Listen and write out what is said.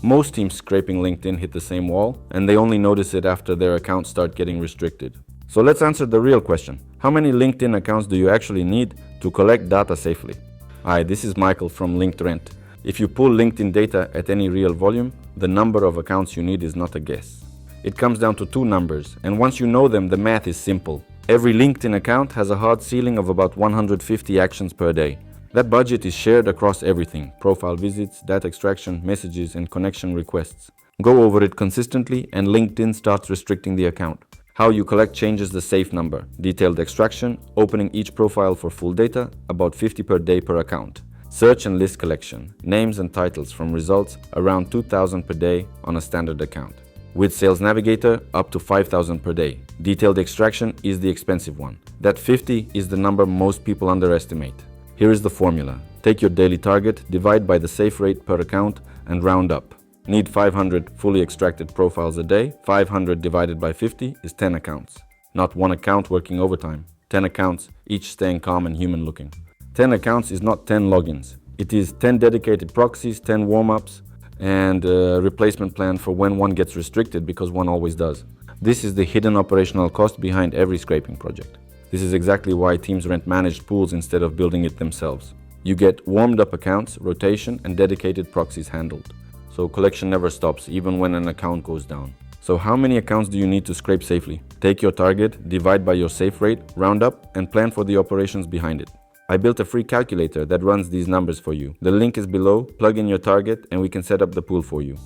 Most teams scraping LinkedIn hit the same wall, and they only notice it after their accounts start getting restricted. So let's answer the real question. How many LinkedIn accounts do you actually need to collect data safely? Hi, this is Michael from LinkedRent. If you pull LinkedIn data at any real volume, the number of accounts you need is not a guess. It comes down to two numbers, and once you know them, the math is simple. Every LinkedIn account has a hard ceiling of about 150 actions per day. That budget is shared across everything: profile visits, data extraction, messages, and connection requests. Go over it consistently and LinkedIn starts restricting the account. How you collect changes the safe number: detailed extraction, opening each profile for full data, about 50 per day per account. Search and list collection, names and titles from results, around 2,000 per day on a standard account. With Sales Navigator, up to 5,000 per day. Detailed extraction is the expensive one. That 50 is the number most people underestimate. Here is the formula. Take your daily target, divide by the safe rate per account, and round up. Need 500 fully extracted profiles a day. 500 divided by 50 is 10 accounts. Not one account working overtime. 10 accounts, each staying calm and human looking. 10 accounts is not 10 logins. It is 10 dedicated proxies, 10 warm-ups, and a replacement plan for when one gets restricted, because one always does. This is the hidden operational cost behind every scraping project. This is exactly why teams rent managed pools instead of building it themselves. You get warmed up accounts, rotation, and dedicated proxies handled. So collection never stops, even when an account goes down. So how many accounts do you need to scrape safely? Take your target, divide by your safe rate, round up, and plan for the operations behind it. I built a free calculator that runs these numbers for you. The link is below, plug in your target, and we can set up the pool for you.